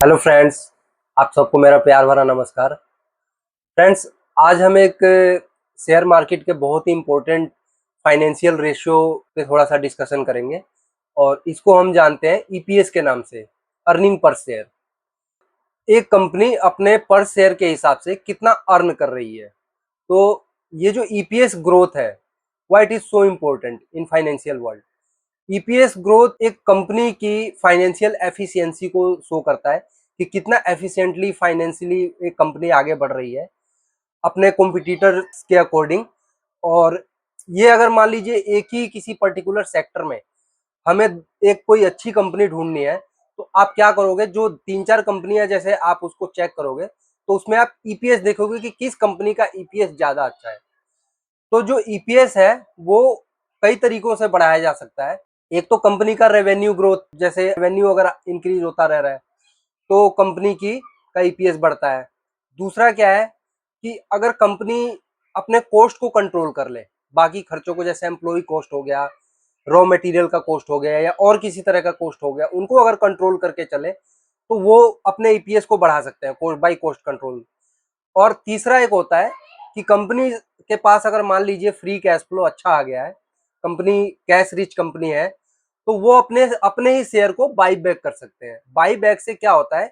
Hello friends, आप सबको मेरा प्यार भरा नमस्कार। फ्रेंड्स, आज हम एक शेयर मार्केट के बहुत ही इम्पोर्टेंट फाइनेंशियल रेशियो पे थोड़ा सा डिस्कशन करेंगे और इसको हम जानते हैं ईपीएस के नाम से, अर्निंग पर शेयर। एक कंपनी अपने पर शेयर के हिसाब से कितना अर्न कर रही है। तो ये जो ईपीएस ग्रोथ है, why it is so important in financial world. EPS growth एक कंपनी की फाइनेंशियल एफिशिएंसी को शो करता है कि कितना एफिशिएंटली फाइनेंशियली एक कंपनी आगे बढ़ रही है अपने कॉम्पिटिटर्स के अकॉर्डिंग। और ये अगर मान लीजिए एक ही किसी पर्टिकुलर सेक्टर में हमें एक कोई अच्छी कंपनी ढूंढनी है, तो आप क्या करोगे, जो तीन चार कंपनियां जैसे आप उसको चेक करोगे तो उसमें आप ईपीएस देखोगे कि किस कंपनी का ईपीएस ज्यादा अच्छा है। तो जो ईपीएस है वो कई तरीकों से बढ़ाया जा सकता है। एक तो कंपनी का रेवेन्यू ग्रोथ, जैसे रेवेन्यू अगर इंक्रीज होता रह रहा है तो कंपनी की का ईपीएस बढ़ता है। दूसरा क्या है कि अगर कंपनी अपने कॉस्ट को कंट्रोल कर ले, बाकी खर्चों को, जैसे एम्प्लॉय कॉस्ट हो गया, रॉ मटेरियल का कॉस्ट हो गया या और किसी तरह का कॉस्ट हो गया, उनको अगर कंट्रोल करके चले तो वो अपने ईपीएस को बढ़ा सकते हैं बाई कॉस्ट कंट्रोल। और तीसरा एक होता है कि कंपनी के पास अगर मान लीजिए फ्री कैश फ्लो अच्छा आ गया है, कंपनी कैश रिच कंपनी है, तो वो अपने अपने ही शेयर को बाई बैक कर सकते हैं। बाई बैक से क्या होता है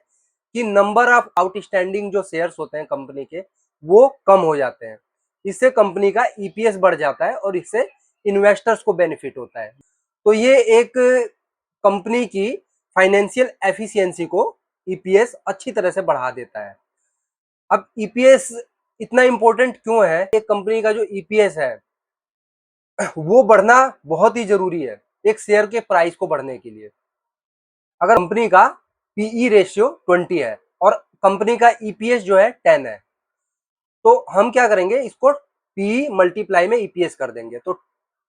कि नंबर ऑफ आउटस्टैंडिंग जो शेयर्स होते हैं कंपनी के, वो कम हो जाते हैं। इससे कंपनी का ईपीएस बढ़ जाता है और इससे इन्वेस्टर्स को बेनिफिट होता है। तो ये एक कंपनी की फाइनेंशियल एफिशिएंसी को ईपीएस अच्छी तरह से बढ़ा देता है। अब ईपीएस इतना इंपॉर्टेंट क्यों है? एक कंपनी का जो ईपीएस है वो बढ़ना बहुत ही जरूरी है एक शेयर के प्राइस को बढ़ने के लिए। अगर कंपनी का पीई रेशियो 20 है और कंपनी का ईपीएस जो है 10 है, तो हम क्या करेंगे, इसको पीई मल्टीप्लाई में ईपीएस कर देंगे। तो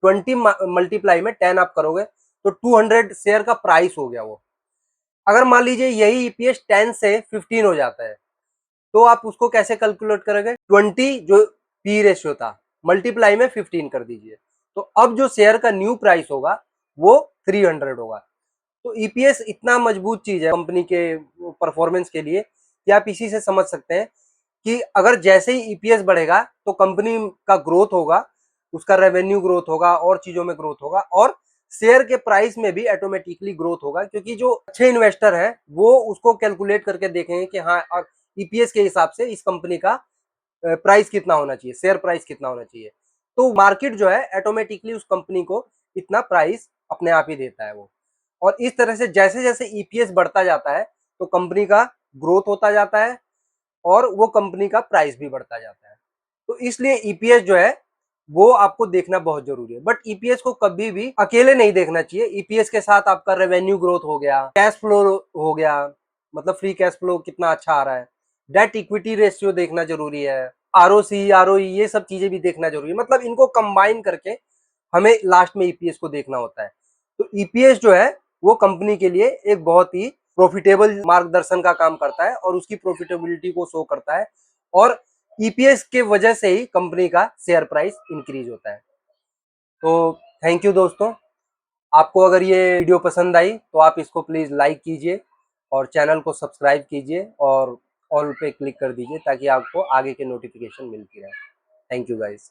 20 मल्टीप्लाई में 10 आप करोगे तो 200 शेयर का प्राइस हो गया वो। अगर मान लीजिए यही ईपीएस 10 से 15 हो जाता है, तो आप उसको कैसे कैलकुलेट करोगे? 20 जो पी रेशियो था मल्टीप्लाई में 15 कर दीजिए, तो अब जो शेयर का न्यू प्राइस होगा वो 300 होगा। तो ईपीएस इतना मजबूत चीज है कंपनी के परफॉर्मेंस के लिए कि आप इसी से समझ सकते हैं कि अगर जैसे ही ईपीएस बढ़ेगा तो कंपनी का ग्रोथ होगा, उसका रेवेन्यू ग्रोथ होगा और चीजों में ग्रोथ होगा और शेयर के प्राइस में भी ऑटोमेटिकली ग्रोथ होगा, क्योंकि जो अच्छे इन्वेस्टर है वो उसको कैलकुलेट करके देखेंगे कि हाँ ईपीएस के हिसाब से इस कंपनी का प्राइस कितना होना चाहिए, शेयर प्राइस कितना होना चाहिए। तो मार्केट जो है ऑटोमेटिकली उस कंपनी को इतना प्राइस अपने आप ही देता है वो। और इस तरह से जैसे जैसे ईपीएस बढ़ता जाता है तो कंपनी का ग्रोथ होता जाता है और वो कंपनी का प्राइस भी बढ़ता जाता है। तो इसलिए ईपीएस जो है वो आपको देखना बहुत जरूरी है। बट ईपीएस को कभी भी अकेले नहीं देखना चाहिए। ईपीएस के साथ आपका रेवेन्यू ग्रोथ हो गया, कैश फ्लो हो गया, मतलब फ्री कैश फ्लो कितना अच्छा आ रहा है, डेट इक्विटी रेशियो देखना जरूरी है, आरओसी आरओई ये सब चीजें भी देखना जरूरी है। मतलब इनको कंबाइन करके हमें लास्ट में ईपीएस को देखना होता है। तो ईपीएस जो है वो कंपनी के लिए एक बहुत ही प्रॉफिटेबल मार्गदर्शन का काम करता है और उसकी प्रॉफिटेबिलिटी को शो करता है। और ईपीएस के वजह से ही कंपनी का शेयर प्राइस इंक्रीज होता है। तो थैंक यू दोस्तों। आपको अगर ये वीडियो पसंद आई तो आप इसको प्लीज लाइक कीजिए और चैनल को सब्सक्राइब कीजिए और ऑल पे क्लिक कर दीजिए ताकि आपको आगे के नोटिफिकेशन मिलती रहे। Thank you guys.